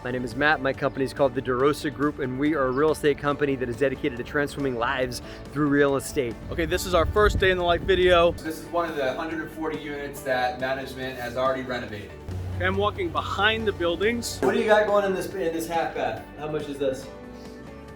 My name is Matt. My company is called the DeRosa Group, and we are a real estate company that is dedicated to transforming lives through real estate. Okay, this is our first day in the life video. This is one of the 140 units that management has already renovated. I'm walking behind the buildings. What do you got going in this half bath? How much is this?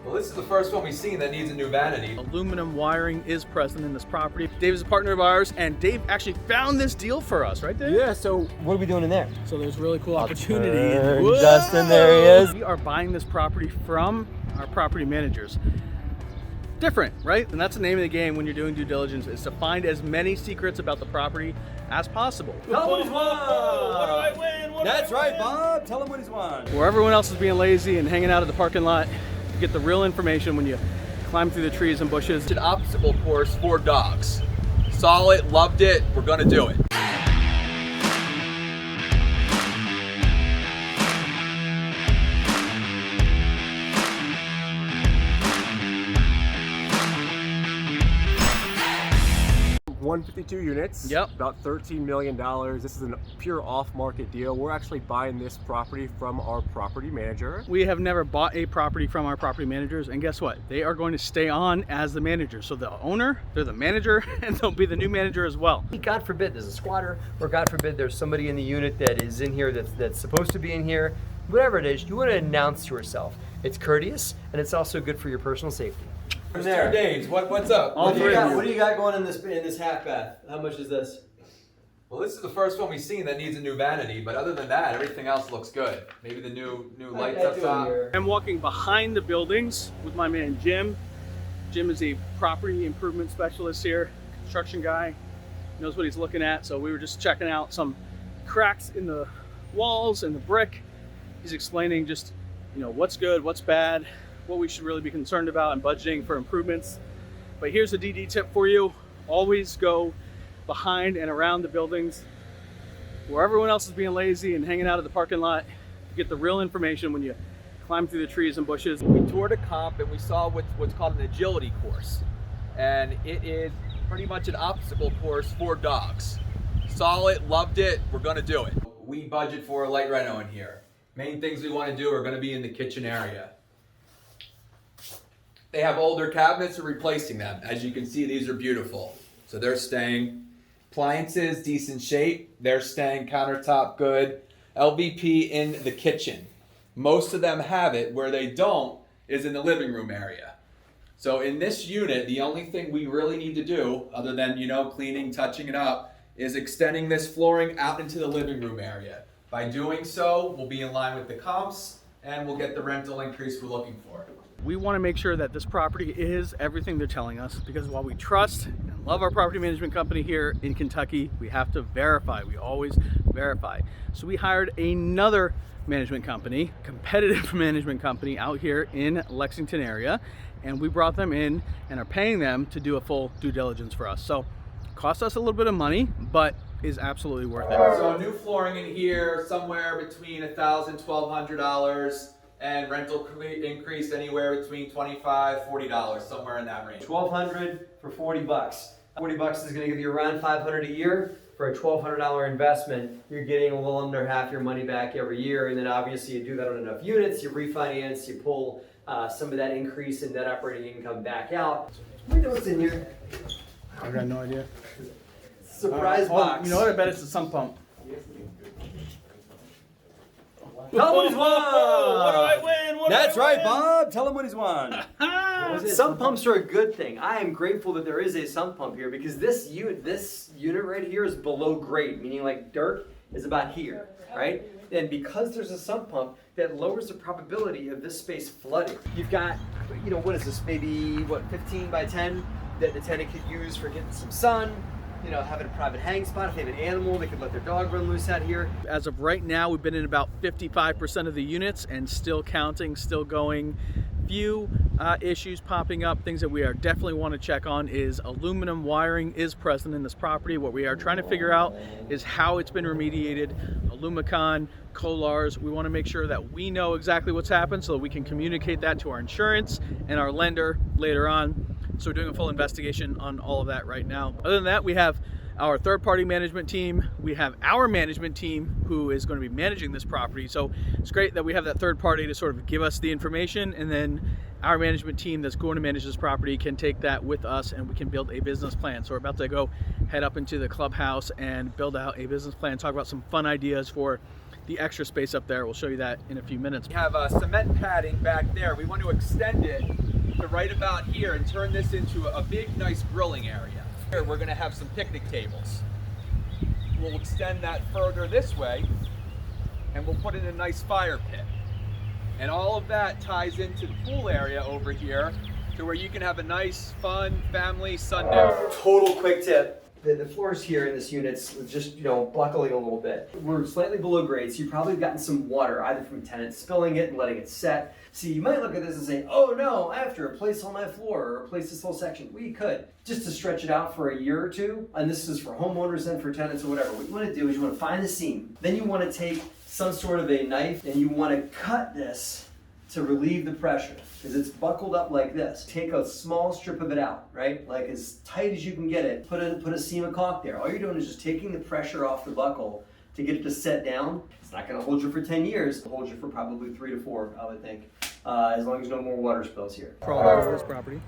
Well, this is the first one we've seen that needs a new vanity. Aluminum wiring is present in this property. Dave is a partner of ours, and Dave actually found this deal for us, right, Dave? Yeah, so what are we doing in there? So there's really cool opportunity. Justin, there he is. We are buying this property from our property managers. Different, right? And that's the name of the game when you're doing due diligence, is to find as many secrets about the property as possible. Tell him what he's won. What do I win? That's right, Bob. Tell him what he's won. Where everyone else is being lazy and hanging out at the parking lot, you get the real information when you climb through the trees and bushes. It's an obstacle course for dogs. Saw it, loved it, we're gonna do it. $152 units, Yep. about $13 million. This is a pure off-market deal. We're actually buying this property from our property manager. We have never bought a property from our property managers, and guess what? They are going to stay on as the manager. So the owner, they're the manager, and they'll be the new manager as well. God forbid there's a squatter, or God forbid there's somebody in the unit that is in here that's supposed to be in here. Whatever it is, you want to announce yourself. It's courteous, and it's also good for your personal safety. There's 2 days, what's up? All three of you. What do you got going in this half bath? How much is this? Well, this is the first one we've seen that needs a new vanity, but other than that, everything else looks good. Maybe the new lights up top. I'm walking behind the buildings with my man Jim. Jim is a property improvement specialist here, construction guy, knows what he's looking at. So we were just checking out some cracks in the walls and the brick. He's explaining just, what's good, what's bad, what we should really be concerned about and budgeting for improvements. But here's a DD tip for you. Always go behind and around the buildings where everyone else is being lazy and hanging out at the parking lot. You get the real information when you climb through the trees and bushes. We toured a comp and we saw what's called an agility course. And it is pretty much an obstacle course for dogs. Saw it, loved it, we're gonna do it. We budget for a light reno in here. Main things we wanna do are gonna be in the kitchen area. They have older cabinets, we're replacing them. As you can see, these are beautiful. So they're staying. Appliances, decent shape. They're staying. Countertop, good. LVP in the kitchen. Most of them have it. Where they don't is in the living room area. So in this unit, the only thing we really need to do, other than, cleaning, touching it up, is extending this flooring out into the living room area. By doing so, we'll be in line with the comps and we'll get the rental increase we're looking for. We want to make sure that this property is everything they're telling us, because while we trust and love our property management company here in Kentucky, we have to verify. We always verify. So we hired another management company, competitive management company out here in Lexington area, and we brought them in and are paying them to do a full due diligence for us. So it cost us a little bit of money, but is absolutely worth it. So new flooring in here, somewhere between $1,000, $1,200. And rental increase anywhere between $25, $40, somewhere in that range. $1,200 for $40. $40 is going to give you around $500 a year. For a $1,200 investment, you're getting a little under half your money back every year. And then obviously you do that on enough units, you refinance, you pull some of that increase in net operating income back out. We know what's in here. I've got no idea. Surprise box. You know what? I bet it's a sump pump. Tell him what he's won. What do I win? That's right, Bob. Tell him what he's won. Sump pumps are a good thing. I am grateful that there is a sump pump here, because this unit right here is below grade, meaning like dirt is about here, right? And because there's a sump pump, that lowers the probability of this space flooding. You've got, what is this? Maybe 15 by 10 that the tenant could use for getting some sun. Having a private hang spot. If they have an animal, they could let their dog run loose out here. As of right now, we've been in about 55% of the units and still counting, still going. Few issues popping up. Things that we are definitely want to check on is aluminum wiring is present in this property. What we are trying to figure out is how it's been remediated. Alumicon, Kolars, we want to make sure that we know exactly what's happened so that we can communicate that to our insurance and our lender later on. So we're doing a full investigation on all of that right now. Other than that, we have our third-party management team. We have our management team who is going to be managing this property. So it's great that we have that third party to sort of give us the information, and then our management team that's going to manage this property can take that with us and we can build a business plan. So we're about to go head up into the clubhouse and build out a business plan, talk about some fun ideas for the extra space up there. We'll show you that in a few minutes. We have cement padding back there. We want to extend it to right about here and turn this into a big, nice grilling area. Here we're going to have some picnic tables. We'll extend that further this way and we'll put in a nice fire pit. And all of that ties into the pool area over here to where you can have a nice, fun family Sunday. Total quick tip. The floors here in this unit's just, you know, buckling a little bit. We're slightly below grade, so you've probably gotten some water, either from tenants spilling it and letting it set. See, you might look at this and say, oh no, I have to replace all my floor or replace this whole section. Well, you could, just to stretch it out for a year or two. And this is for homeowners and for tenants or whatever. What you want to do is you want to find the seam. Then you want to take some sort of a knife and you want to cut this to relieve the pressure, because it's buckled up like this. Take a small strip of it out, right? Like as tight as you can get it. Put a seam of caulk there. All you're doing is just taking the pressure off the buckle to get it to set down. It's not gonna hold you for 10 years. It'll hold you for probably 3 to 4, I would think. As long as no more water spills here. Crawled over this property.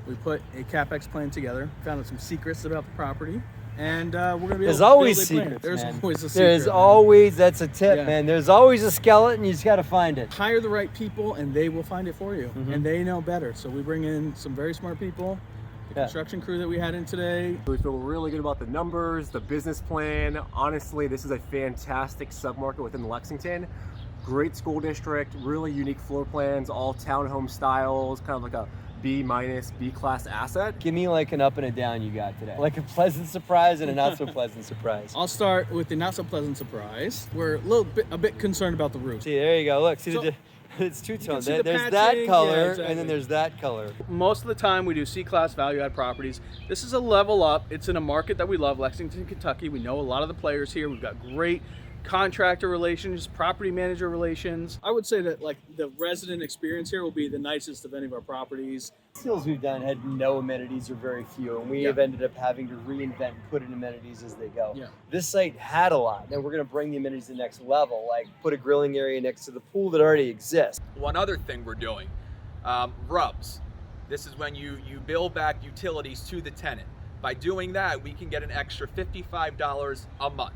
We put a CapEx plan together, found out some secrets about the property, and we're gonna be able There's to always build a plan. secrets, There's man. always a secret. There's man. always, that's a tip, Yeah. man. There's always a skeleton, you just got to find it. Hire the right people and they will find it for you, and they know better. So we bring in some very smart people. The construction crew that we had in today. We feel really good about the numbers, the business plan. Honestly, this is a fantastic submarket within Lexington. Great school district, really unique floor plans, all townhome styles, kind of like a B-, B-class asset. Give me like an up and a down you got today. Like a pleasant surprise and a not so pleasant surprise. I'll start with the not so pleasant surprise. We're a bit concerned about the roof. See, there you go. Look, see, So- it's two-tone. see the There's patching, that color, yeah, exactly. and then there's that color. Most of the time we do C-class value-add properties. This is a level up. It's in a market that we love, Lexington, Kentucky. We know a lot of the players here. We've got great contractor relations, property manager relations. I would say that like the resident experience here will be the nicest of any of our properties. Deals we've done had no amenities or very few, and we have ended up having to reinvent and put in amenities as they go. Yeah. This site had a lot, and we're going to bring the amenities to the next level, like put a grilling area next to the pool that already exists. One other thing we're doing, RUBS. This is when you bill back utilities to the tenant. By doing that, we can get an extra $55 a month.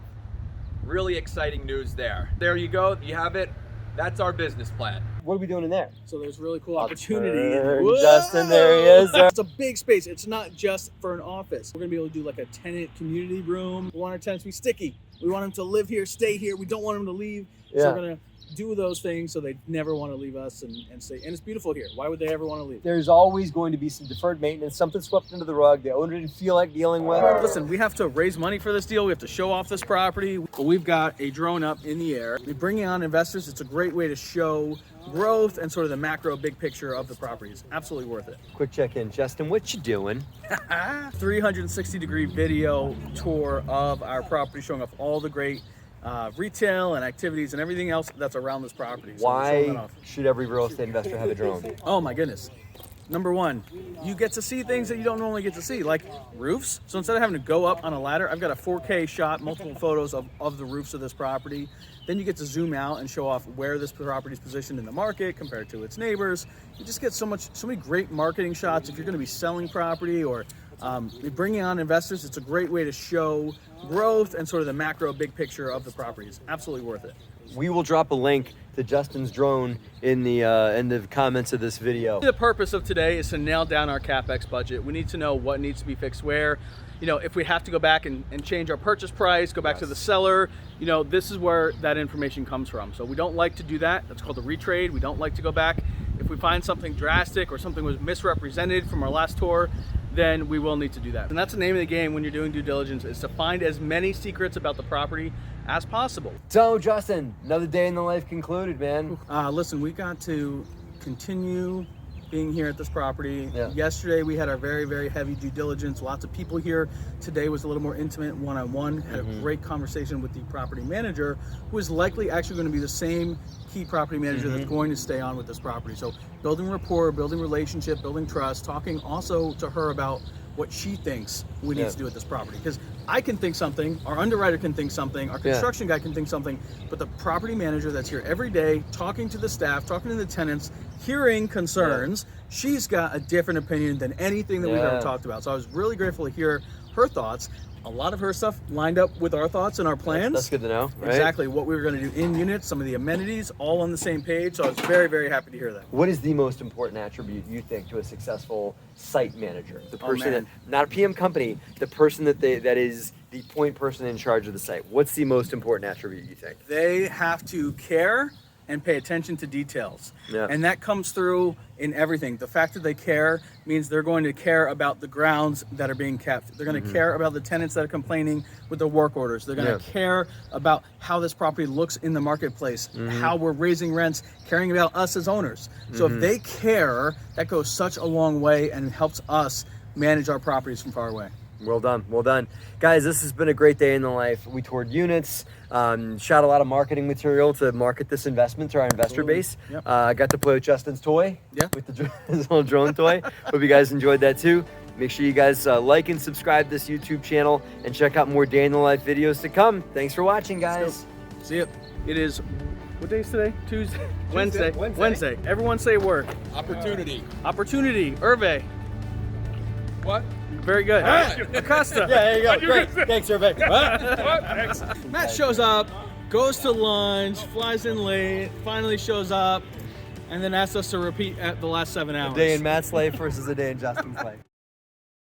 Really exciting news there. There you go, you have it. That's our business plan. What are we doing in there? So there's really cool opportunity. Turn, Whoa! Justin, there he is. It's a big space. It's not just for an office. We're gonna be able to do like a tenant community room. We want our tenants to be sticky. We want them to live here, stay here. We don't want them to leave. So Yeah. we're gonna do those things so they never want to leave us and stay. And it's beautiful here. Why would they ever want to leave? There's always going to be some deferred maintenance, something swept under the rug the owner didn't feel like dealing with. Listen, we have to raise money for this deal. We have to show off this property. Well, we've got a drone up in the air. We're bringing on investors. It's a great way to show growth and sort of the macro big picture of the property. It's absolutely worth it. Quick check-in. Justin, what you doing? 360-degree video tour of our property, showing off all the great retail and activities and everything else that's around this property. So we're showing that Why off. should every real estate investor have a drone? Oh my goodness. Number one, you get to see things that you don't normally get to see, like roofs. So instead of having to go up on a ladder, I've got a 4K shot, multiple photos of the roofs of this property. Then you get to zoom out and show off where this property is positioned in the market compared to its neighbors. You just get so many great marketing shots. If you're going to be selling property or bringing on investors, it's a great way to show growth and sort of the macro big picture of the property. It's absolutely worth it. We will drop a link to Justin's drone in the comments of this video. The purpose of today is to nail down our CapEx budget. We need to know what needs to be fixed where. You know, if we have to go back and change our purchase price, go back to the seller, you know, this is where that information comes from. So we don't like to do that. That's called a retrade. We don't like to go back. If we find something drastic or something was misrepresented from our last tour, then we will need to do that. And that's the name of the game when you're doing due diligence, is to find as many secrets about the property as possible. So, Justin, another day in the life concluded, man. Listen, we got to continue being here at this property. Yeah. Yesterday we had our very, very heavy due diligence. Lots of people here. Today was a little more intimate, one-on-one. Had a great conversation with the property manager, who is likely actually going to be the same key property manager that's going to stay on with this property. So building rapport, building relationship, building trust, talking also to her about what she thinks we need to do with this property. Because I can think something, our underwriter can think something, our construction guy can think something, but the property manager that's here every day, talking to the staff, talking to the tenants, hearing concerns, she's got a different opinion than anything that we've ever talked about. So I was really grateful to hear her thoughts. A lot of her stuff lined up with our thoughts and our plans. That's good to know, right? Exactly what we were going to do in units, some of the amenities, all on the same page. So I was very, very happy to hear that. What is the most important attribute you think to a successful site manager? The person man. that, not a PM company, the person that is the point person in charge of the site. What's the most important attribute you think? They have to care and pay attention to details. Yeah. And that comes through in everything. The fact that they care means they're going to care about the grounds that are being kept. They're going to care about the tenants that are complaining with the work orders. They're going to care about how this property looks in the marketplace, how we're raising rents, caring about us as owners. So if they care, that goes such a long way and helps us manage our properties from far away. Well done, well done. Guys, this has been a great day in the life. We toured units, shot a lot of marketing material to market this investment to our investor base. Yep. Got to play with Justin's toy, with his little drone toy. Hope you guys enjoyed that too. Make sure you guys like and subscribe to this YouTube channel and check out more day in the life videos to come. Thanks for watching, guys. See ya. It is, what day is today? Tuesday? Wednesday. Everyone say word. Opportunity. Opportunity. Hervé. What? Very good. Acosta. There you go. Great. Thanks, everybody. Matt shows up, goes to lunch, flies in late, finally shows up, and then asks us to repeat at the last 7 hours. A day in Matt's life versus a day in Justin's life.